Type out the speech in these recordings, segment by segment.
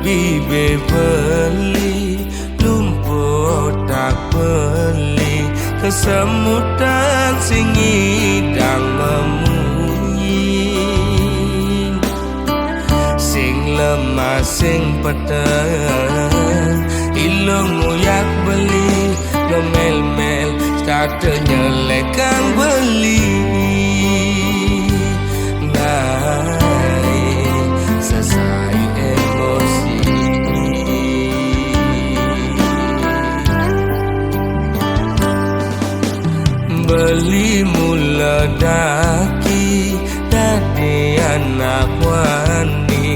bibe beli lumpuh tak beli kesemutan sing ngidang memunyi sing lemah sing peteng ilung nguyak beli ngemel-mel kata nyelekan beli naik selesai emosi beli mula daki dari anak wani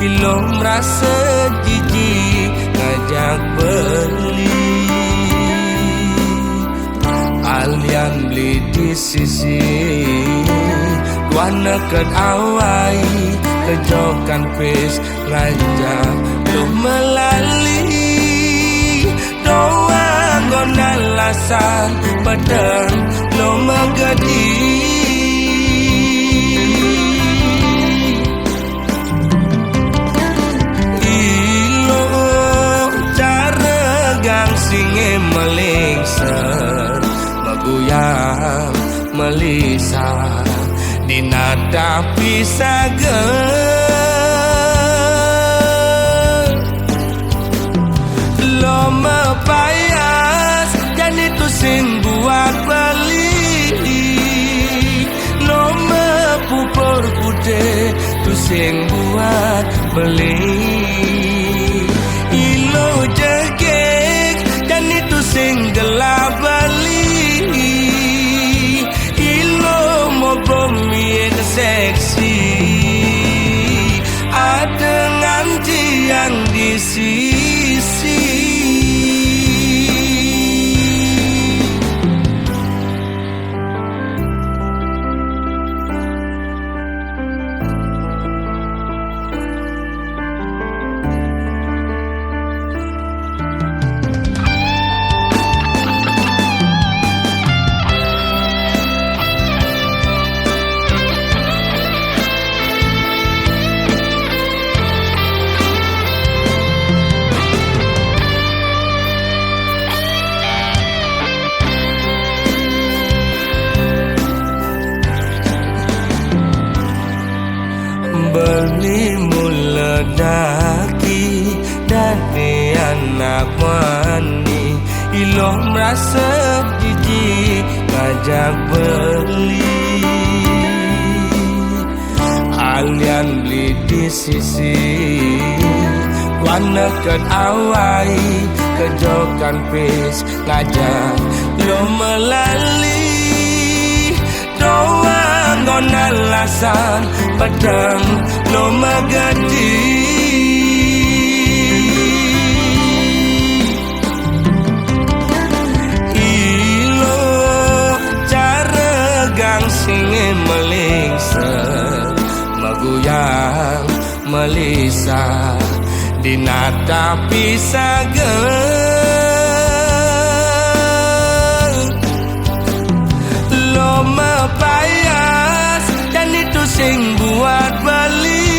ilung merasa jijik ngajak beli alian beli di sisi wana ket awai kejokan pes raja lu melali doang gonan lasan pedang lu megadi ilo cara gang singe melingser meguyang melisa dinada pisaga lo mepayas dan itu sing buat beli lo mepupur putih tu sing buat beli ilo jegek dan itu sing gelap beli bumi seksi ada nganti yang di sisi beli mula daki dari anak wani iloh merasa jijik ngajak beli alian beli di sisi wana ket awai kejokan pes ngajak lo melali doang gonan lasan pedang lo megadi ilo cara gang singe melingser meguyang melisa dinada pisaga lo mepayas dan itu sing buat beli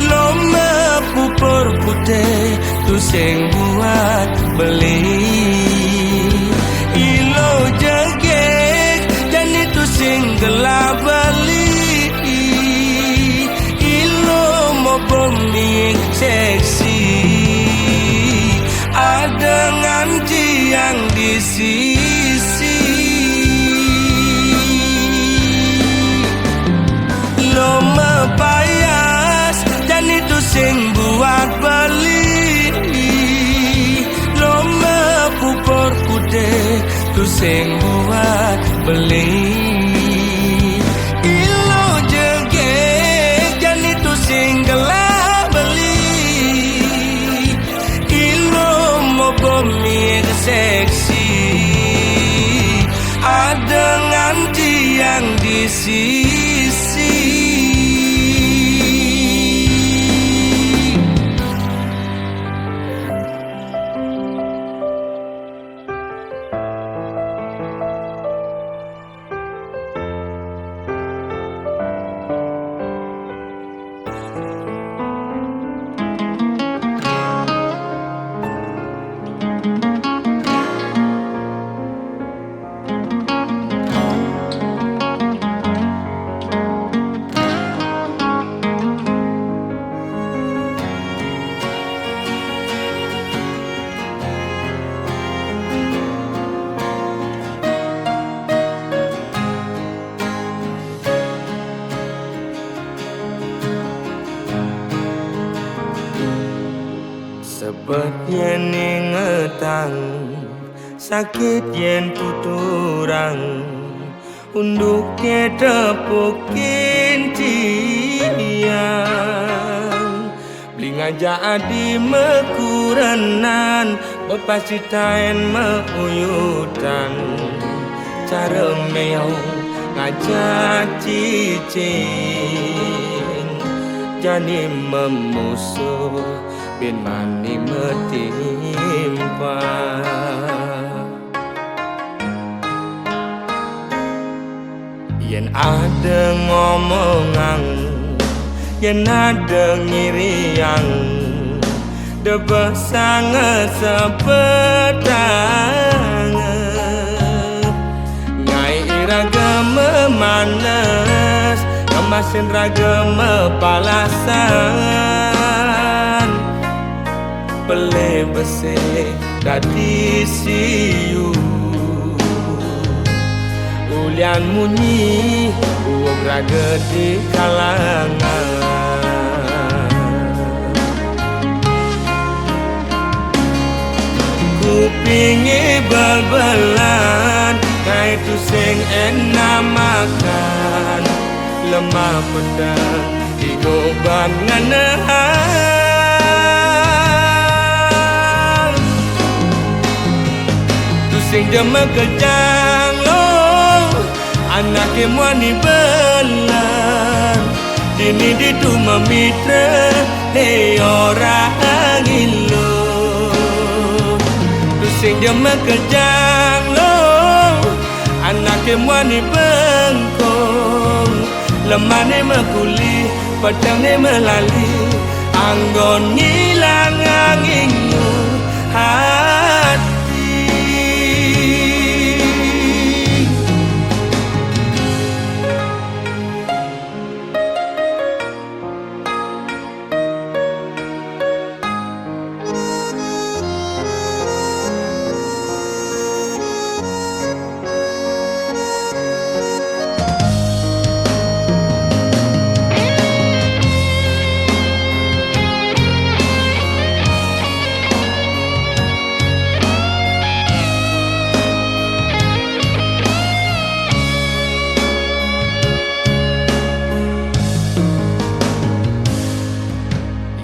lo mepupur putih tu sing buat beli ilo jegek dan itu sing gelap beli ilo mau bumi seksi ada nganti yang di sisi lo mepayas dan itu sing buat beli lo mepupur putih tu sing buat beli ilo jegek dan itu sing gelap beli ilo mau bumi seksi ada nganti yang di sisi Sebab yen ingetang sakit yen tuturang unduk ke tepukin tiang beli ngajak di mekuranan bepasti tain meuyutan cara meong ngajak cicing jani memusuh bin mani metimpa yen ada ngomongan yen ada ngiriang debah sangat sepetang ngai iraga memanas kemasin raga mepalasan pele bese dadi siu ulian munyi uang raga di kalangan kupingi bal-balan kai tu sing enak makan lemah pedang digoban nganahan tu sing jema kejang lo anak kemwani belan dini ditu memitra le orang ilo tu sing jema kejang lo anak kemwani bengkong lemah ne mekuli pedang ne melali anggon ngilang angingu hati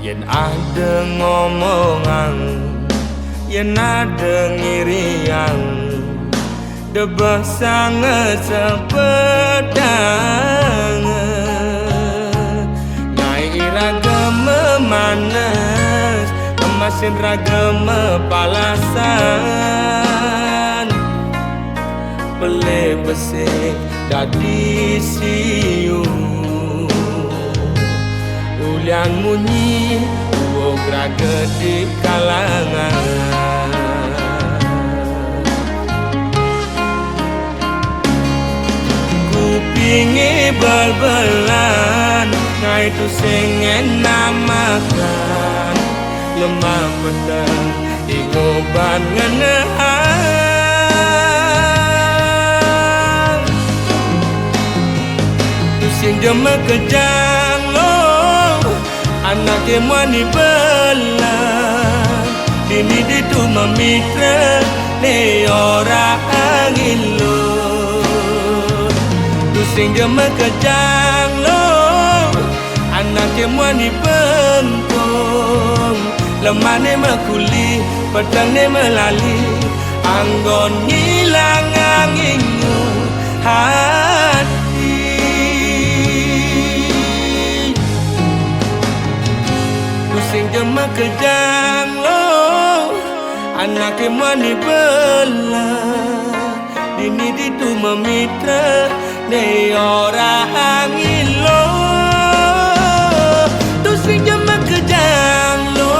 yen ada ngomongan yen ada ngiriang debah sangat sepedang ngai raga memanas kemasin raga mepalasan pele besik dadi siu ulian munyi uog raga di kalangan kupingi bal-balan ngai tu sing enak makan lemah pedang digoban nganahan tu sing jema kejang lo anak kemwani belan dini ditu memitra le orang ilo tu sing jema kejang lo anak kemwani bengkong lemah ne mekuli pedang ne melali anggon ngilang angingu hati sing jema kejang lo anak kemwani belan dini ditu memitra ne orang ilo tu sing jema kejang lo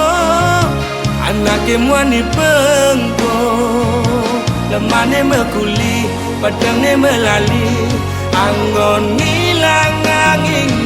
anak kemwani bengkong lemah ne mekuli pedang ne melali anggon ngilang angingu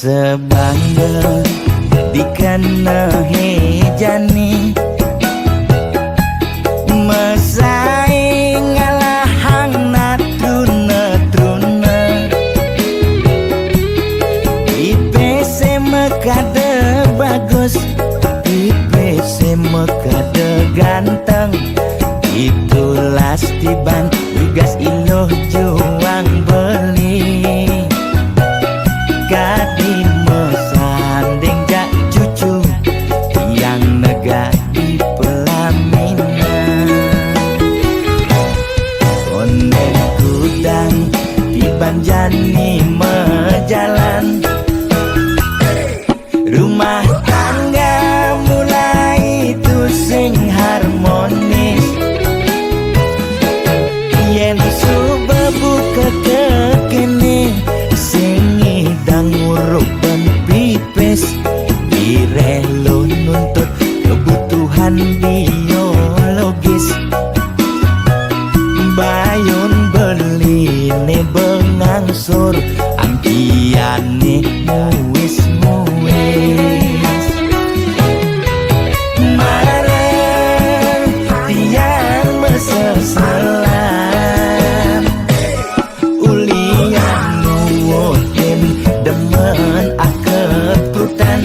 sebangga dikena hejani mesaing ngalahang natruna IPC mekade bagus IPC mekade ganteng itulah tiban tugas iloh juang beli kadi mesanding jak cucu yang nega di pelaminan konek kudang di banjani mejalan rumah tangga mulai tusing harmonis yen subebu kekene sing idang nguruk dan pipis direlo nuntut kebutuhan biologis bayun beli ne bengangsur angkiane muis marah tiang mesesalan ulian nuwotin demen akeprutan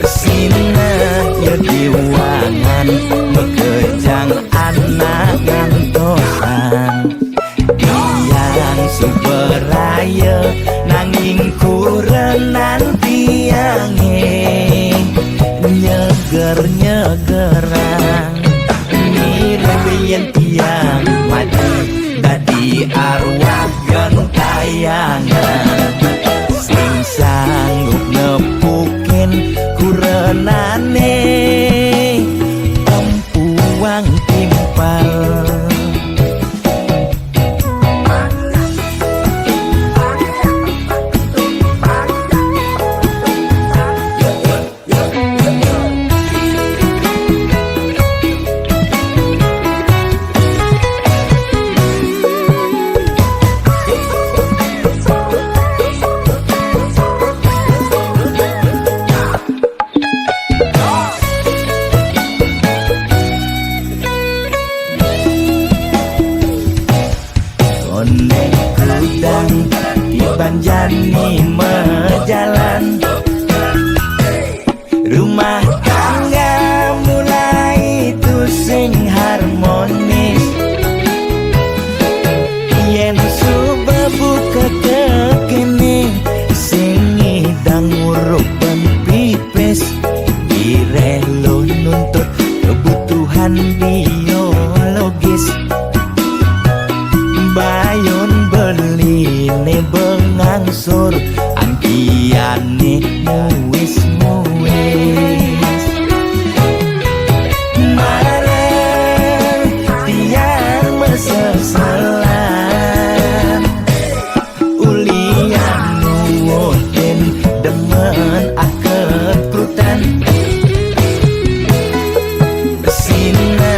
sina ya diwangan bekejang anak gantosan yang superaya nanging kurenan tiange nyeger-nyegerang mirip tiang mati dadi arwah gentayangan sing sanggup nepukin kurenane empuang timpal konek kudang di banjani mejalan rumah tangga mulai tusing harmonis yen subebu kekene sing idang nguruk ben pipis direlo nuntut kebutuhan biologis bayun beli ne bengangsur angkiane muis marah tiang mesesalan ulian nuwotin demen akeprutan sina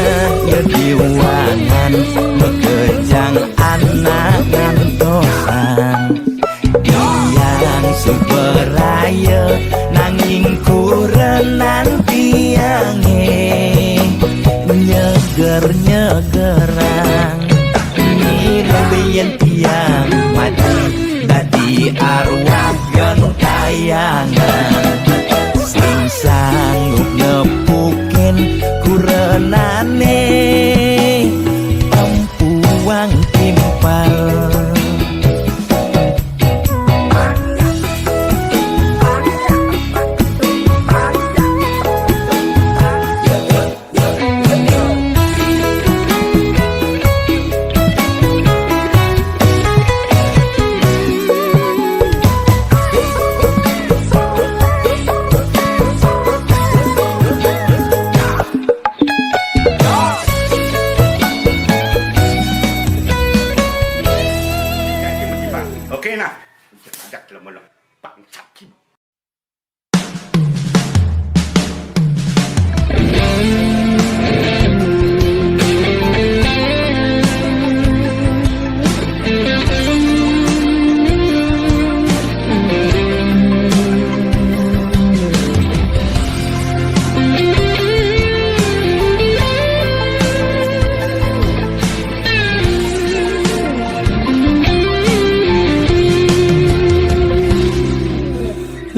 ya diwangan bekejang anak gantosan yang superaya nanging kurenan tiange nyeger-nyegerang mirip tiang mati dadi arwah gentayangan sing sanggup nepukin kurenane empuang timpal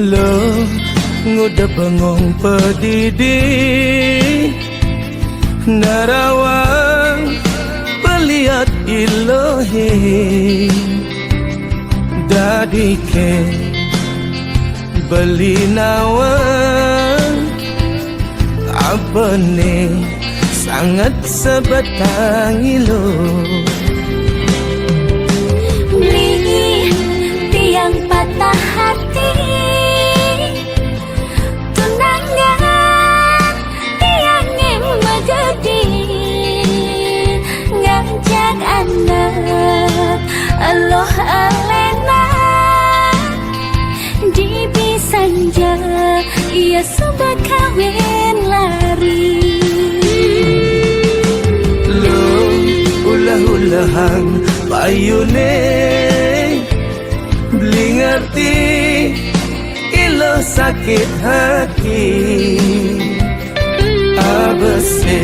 Lo nguda bengong pedidi narawang peliat ilohi dadike beli nawang abane sangat sebatang ilo beli tiang patah hati tunangan tiang yang megedi ngajak anak Allah alena di bisanja ia sudah kawin lari lo ulah-ulahan payune beli ngerti ilo sakit hati abese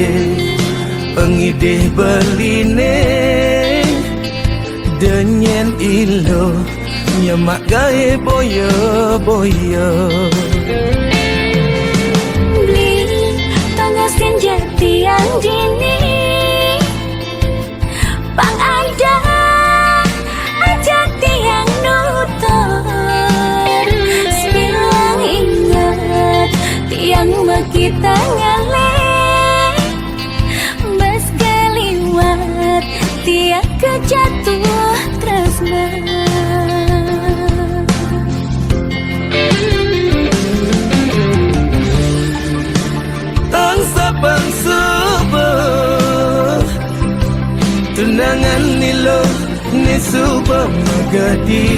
pengidih beline denyen ilo nyemak gae boyo-boyo beli tangasin jati yang dini pang ada ajak tiang nutur sebilang ingat tiang kita ngalih bas kaliwat tiang kejatuh tresna sabang subuh tunangan nilo ni subah magadi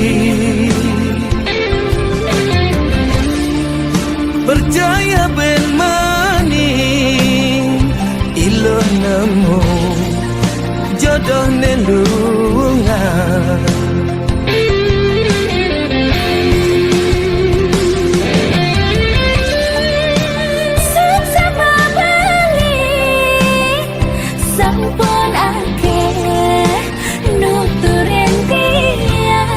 percaya ben maning ilo nemu jodoh nelungan sampun akeh nuturin tiang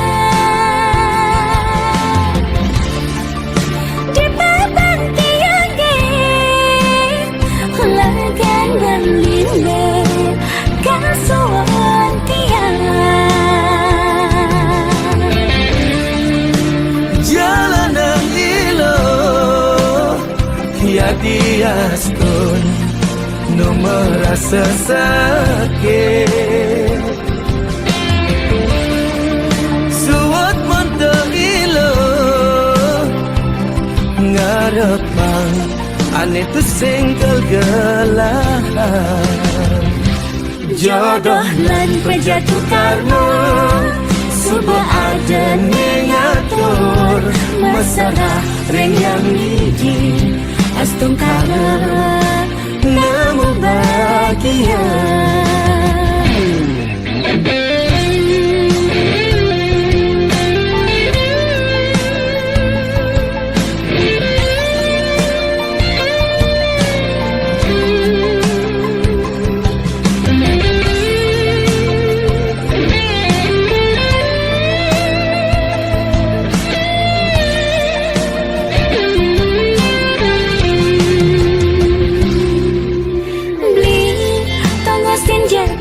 di papan tiangge lagan berline kasuan tiang jalanan ilo kiadiaskun no merasa sakit suat mantap ilo ngarepang ane tu sengkel gelahan jodoh lan pejatuh karno subuh ada ngatur masalah reng yang hiji astung kala namu bahagia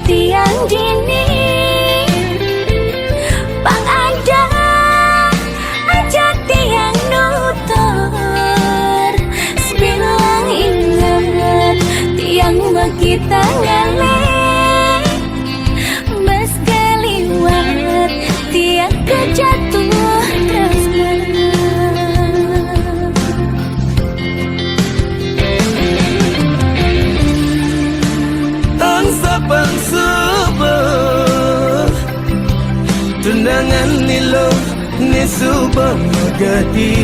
tiang dini pang ada ajak tiang nutur sebilang ingat tiang kita ngalih bas kaliwat tiang kejatuh tresna sabang subuh tunangan nilo ni subah magadi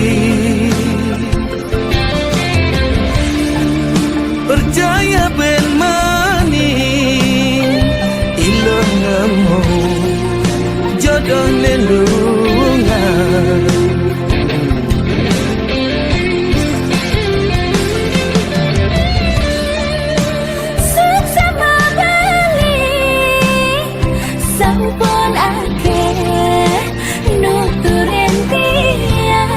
percaya ben maning ilo nemu jodoh nelungan sampun akeh nuturin tiang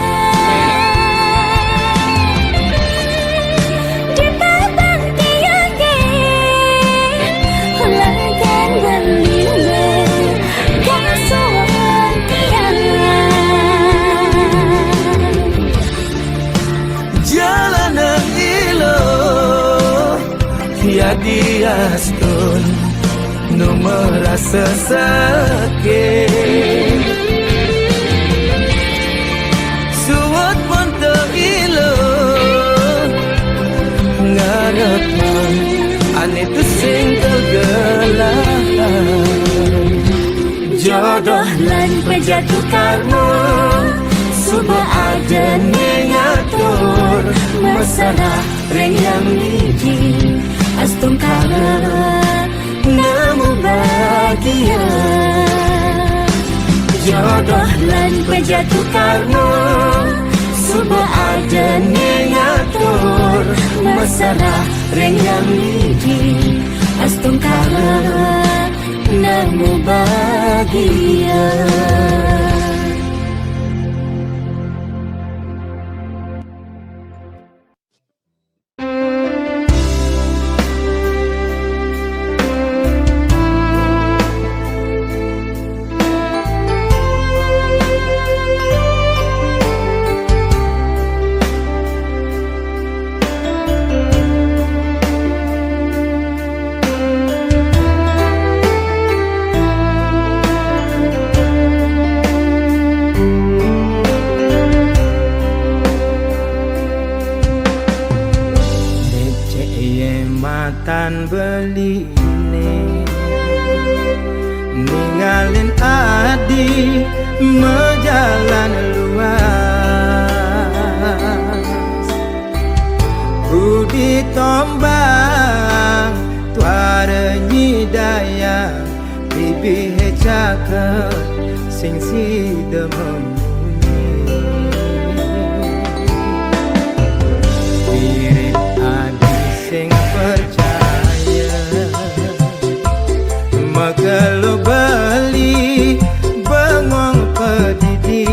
diastun nu merasa sakit suat pun teilo ngarepan ane tu sing kegelahan Jodoh lan penjatuh karma Suba ada ngatur Masalah ring yang hiji Astung kala Namu bahagia Jodoh lan penjatuh karma Suba ada ngatur Masalah ring yang hiji Astung kala Namu bahagia Tan beli ini ninggalin adi mejalan luas budi tombang tuara nyidaya bibi hecaket sing si dememunyi wirid adi sing percaya kalau beli bengong pedidi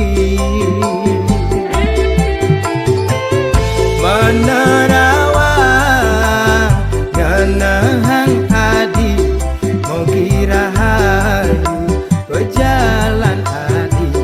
menerawang ngenahang adi mau kira hayu berjalan adi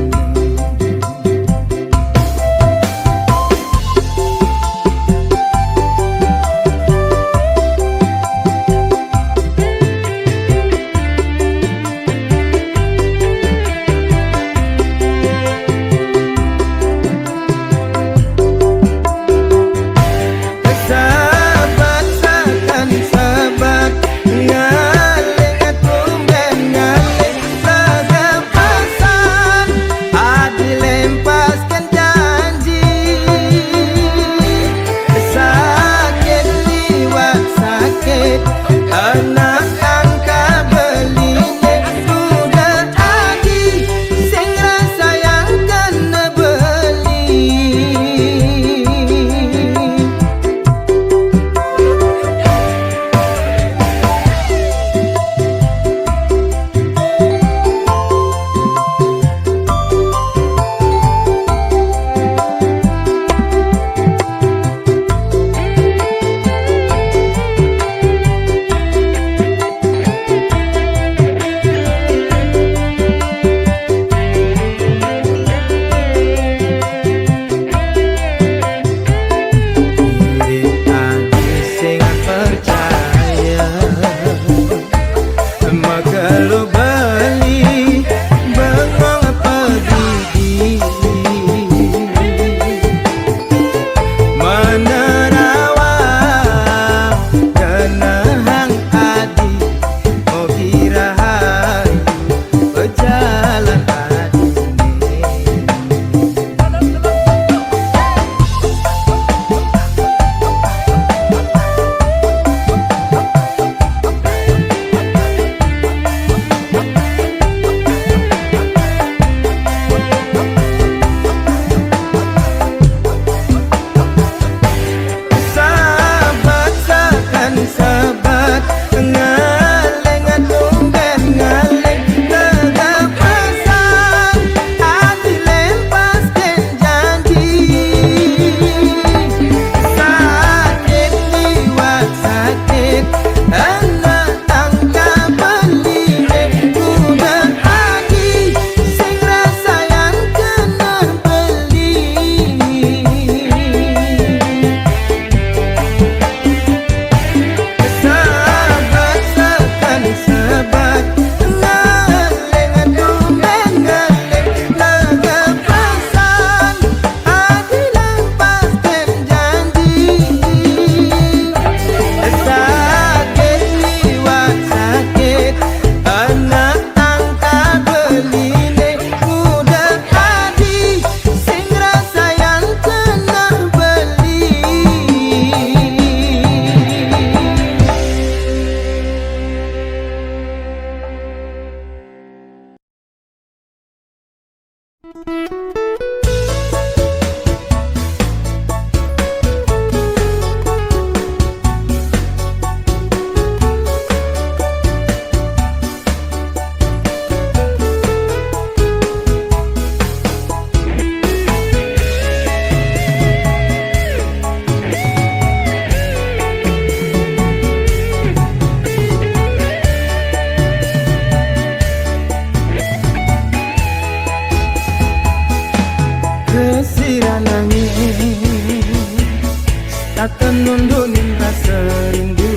tenundunin rasa rindu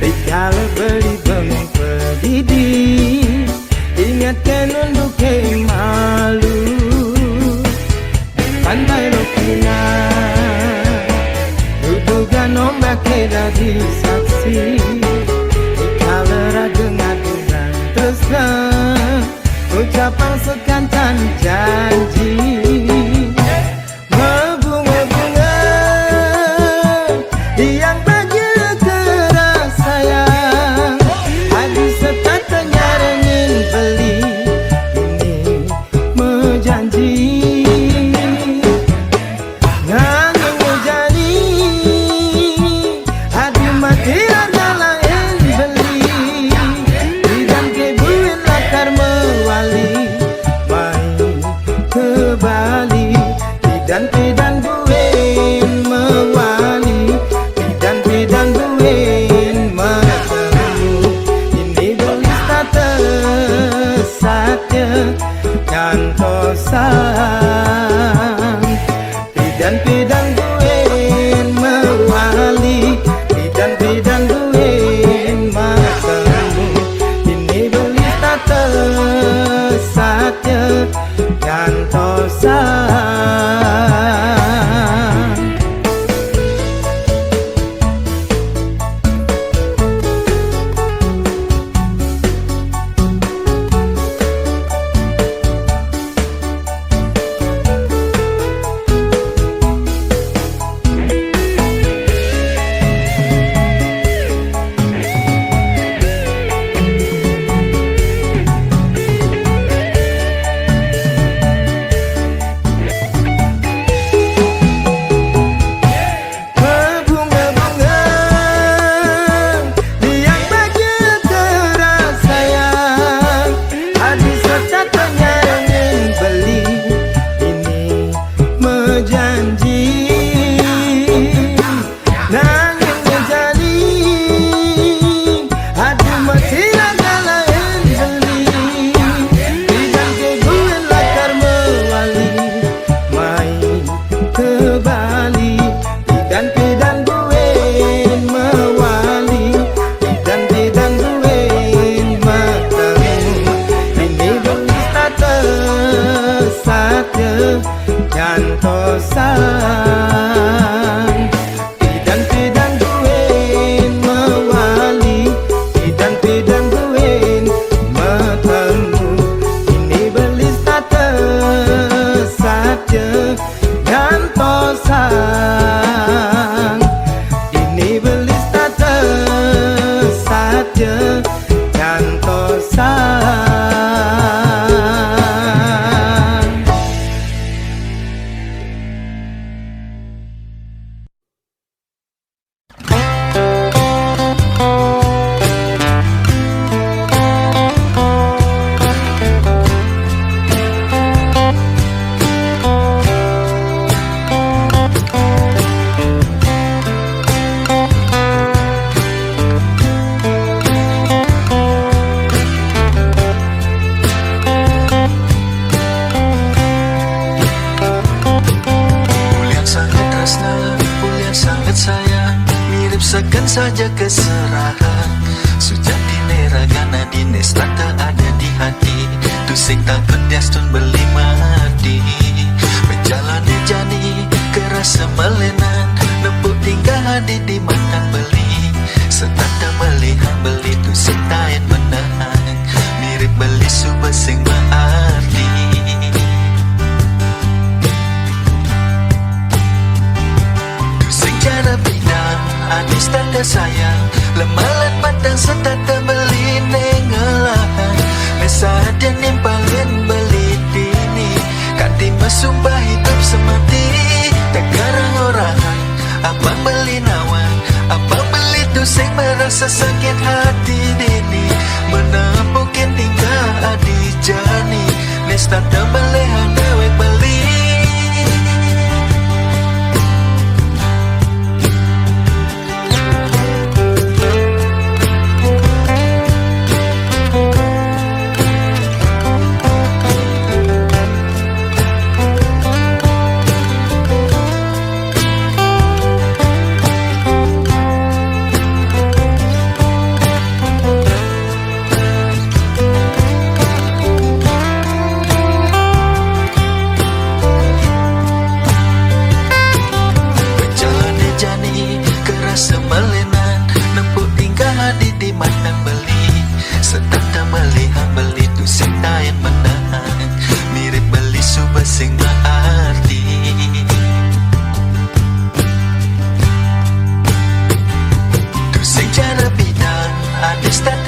Dikala beli bengong pedidi Ingatkan untuk malu Pantai Lokina Dudugan ombak jadi saksi Dikala raga ngaduran tresna Ucapan sekantan janji Bunga-bunga yang bagi keras sayang Habis setatanya ingin beli Ini menjanji Nanging menjadi Hadi mati adalah yang beli Tidak kebuin lakar mewali Main ke Bali Pidan buin mewali Pidan buin bertemu Ini belis tak tersatya Nyantosan Pidan buin mewali Pidan buin bertemu Ini belis tak tersatya Nyantosan Nyantosan Pidan buin mewali Pidan buin bertemu Ini belis tak tersatya Nyantosan Ini belis tak tersatya Nyantosan Segan saja keserahan Sujati neragana dines tak ada di hati Tusing takut diastun beli mati Menjalani jani kerasa melenan Nepuk tinggal hadi di makan beli Setanda melihat beli tusing tain menahan Mirip beli subesing berarti Tusing cara bidang Anis tanda sayang Lemalat matang setata beli nengelahan Mesa dia nimpalin beli dini Kanti mesumpah hidup semati Tak garang orahan Abang beli nawan Abang beli tusing merasa sakit hati dini Menapukin tinggal adi jani Nes tanda melehan dewek beli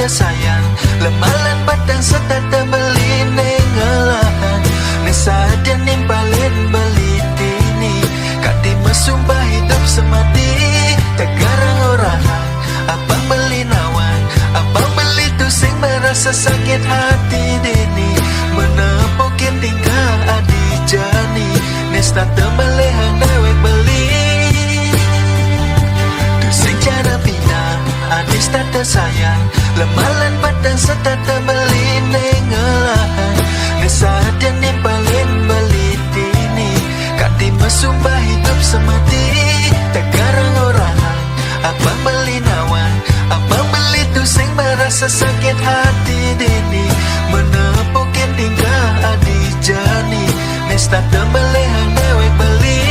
tanda sayang lemalan batang setata beli nengelahan nesa dan nimpalin beli dini kati mesumpah hidup semati tegarang orang abang beli nawan abang beli tu sing merasa sakit hati dini menepokin tingkah adi jani nesta tembelehang dewek beli tu sing cara pinang adis tata sayang lemalan padang setata beli nengelahan nesa dan nimpalin beli dini kati mesumpah hidup semati tegarang orang abang beli nawan abang beli tu sing merasa sakit hati dini menepokin tingkah adi jani nesta tembelehang dewek beli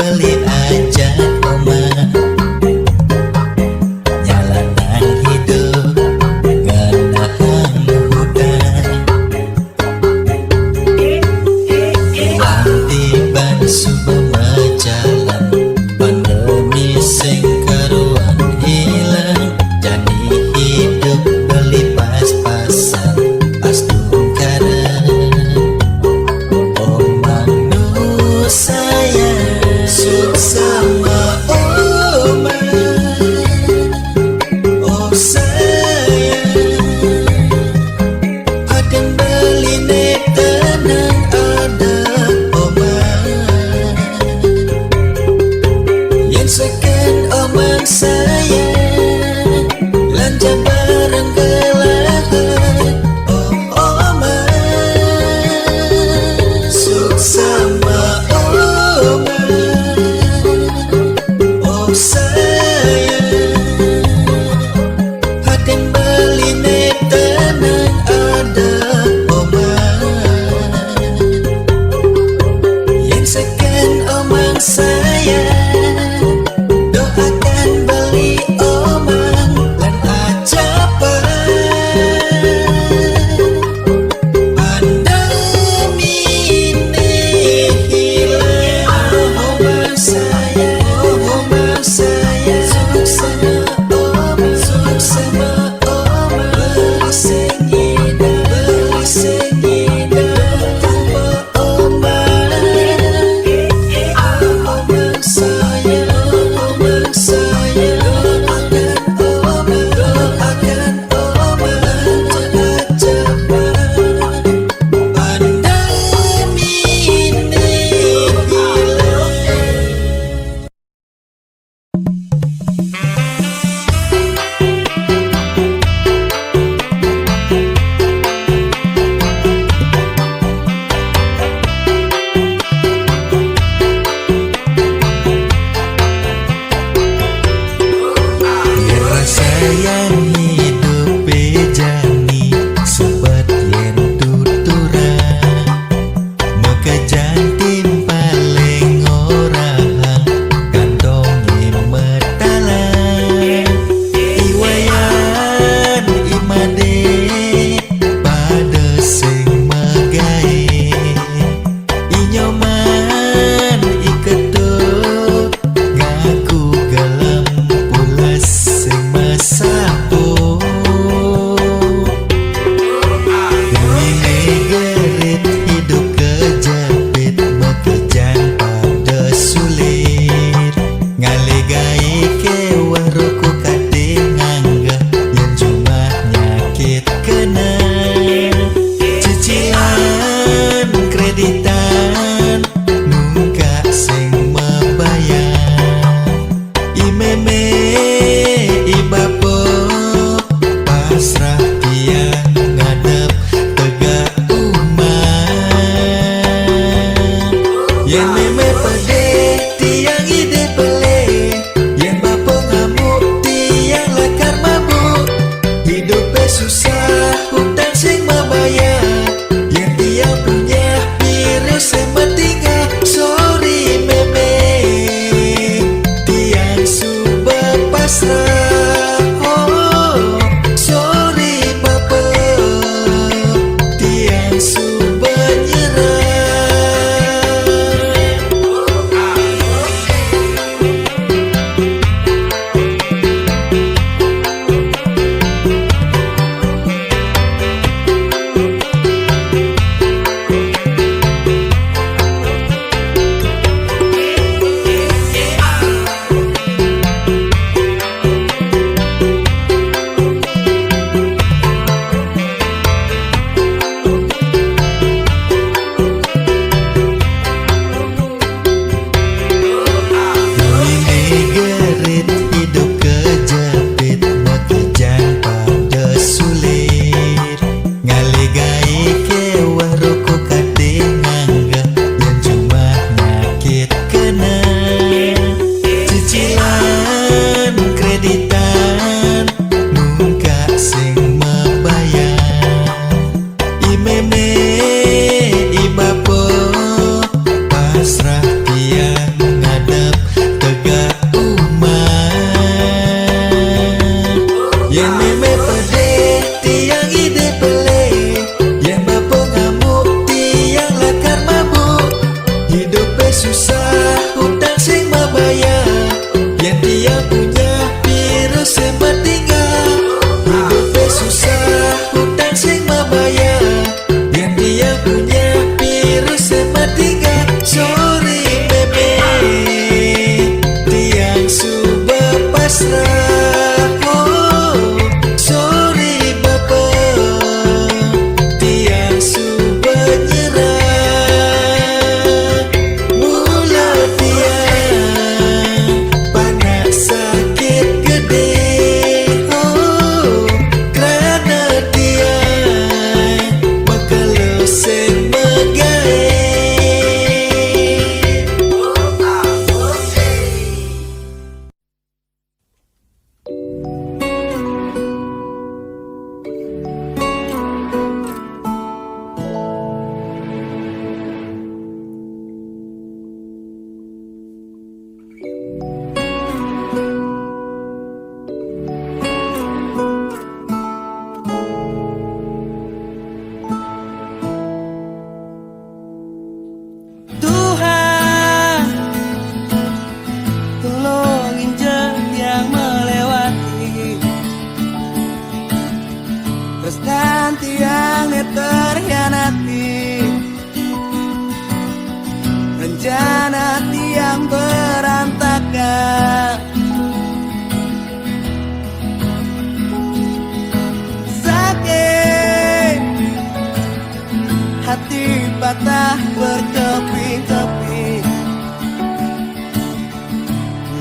beli aja oma, jalanan hidup ngenahan hutan, tiba-tiba semua jalan, pandemi sing karuan hilang, jadi hidup beli pas-pasan pas tungkaran. Omang nu sayang suk sama oma, oh sayang akan beli nek tenang ada oma, yang sekan omang sayang belanja bareng gelahan. Oh oma suk sama oma, oh sayang akan beli nek tenang ada oma, yang sekan omang sayang doakan beli patah berkeping-keping,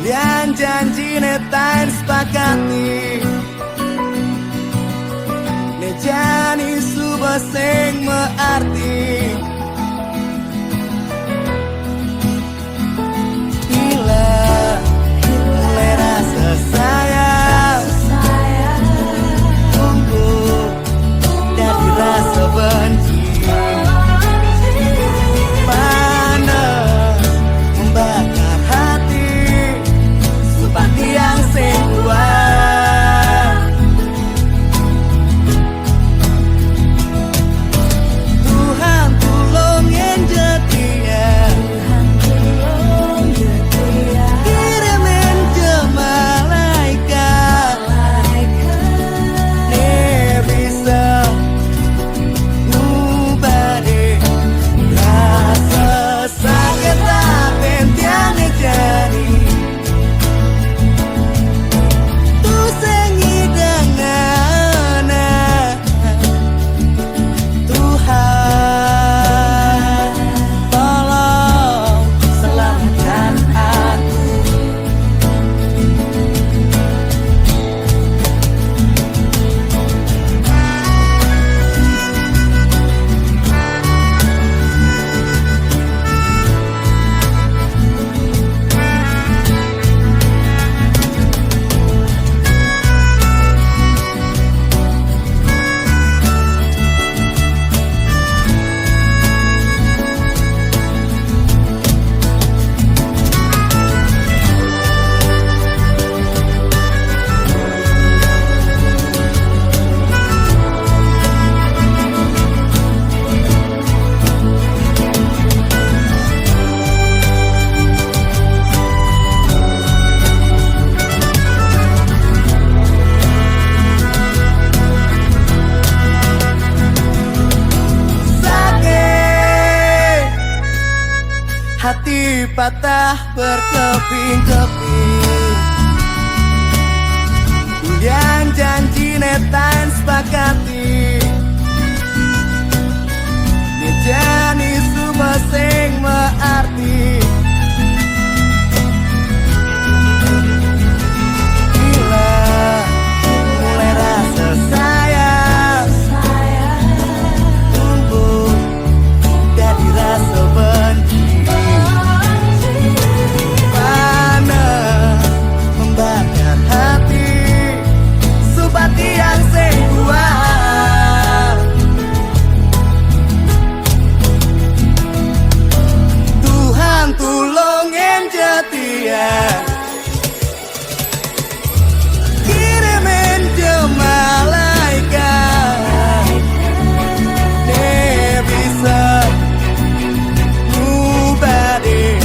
yang janji netain sepakati, nejani subah sing mearti. Mulai rasa sayang tumbuh dari rasa benci, panas membakar hati seperti yang kuat. Tuhan tolong yang setia, kirimin ke malaikat, nih bisa ngubah deh rasa sakit hati yang jadi. Tuh sengi dengan Tuhan, tolong selamatkan aku. Hati patah berkeping-keping, yang janji netain sepakati, dijani semua sing mearti. Bila mulai rasa sayang tumbuh dari rasa benci, membakar hati seperti yang kuat. Tuhan tolong yang setia, kirimin ke malaikat, dia bisa ngubah deh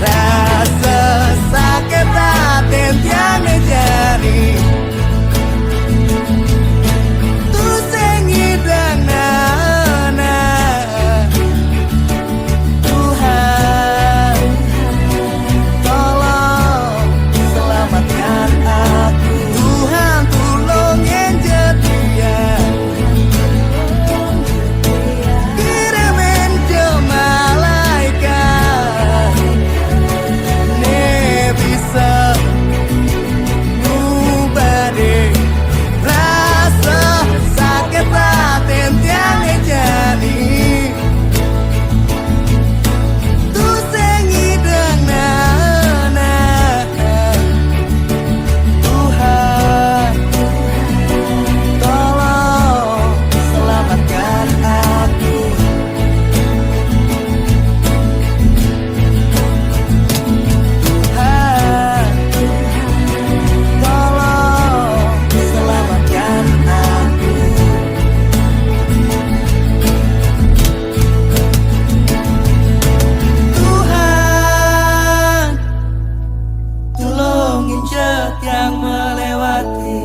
rasa sakit hati yang jadi. Tuh sengi dengan Tuhan, tolong selamatkan aku. Tuhan tolong yang setia, kirimin ke malaikat, nih bisa ngubah deh rasa sakit hati yang jadi. Tuh sengi dengan Tuhan, tolong selamatkan aku. Tuhan, tolong selamatkan aku. Tuhan, tolong injak yang melewati.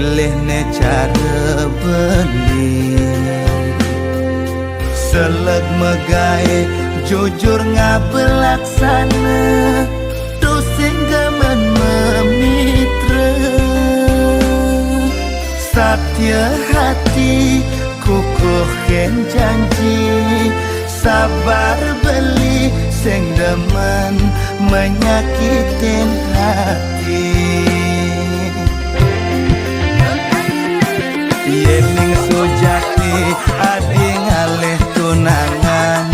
pilih ne cara beli seleg megai jujur ngabelaksana tu sing gemen memitra satya hati kukuhin janji sabar beli sing demen menyakitin hati yening sujati adi ngalih tunangan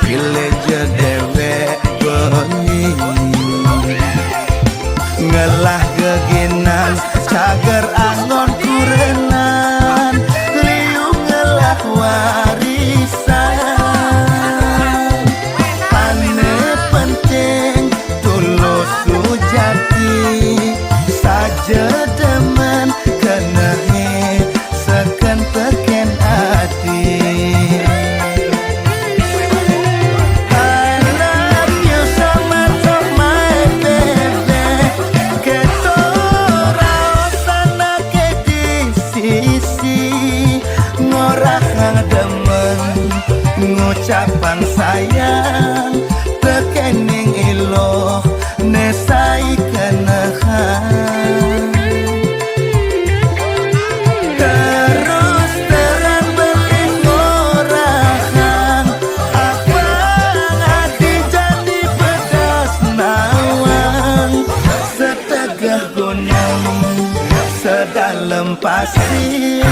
pilih jedewe beli ngelah geginan cager angon kurenan liu ngelah warisan ane penting tulus sujati saja demen kenehe seken teken hati I love you so much oh my baby ketora sana ke di sisi ngorah demen ngucapan sayang tekening iloh nesai kenehan terus terang beli ngorahan abang hati jadi pedas nawang setegah gunung sedalam pasir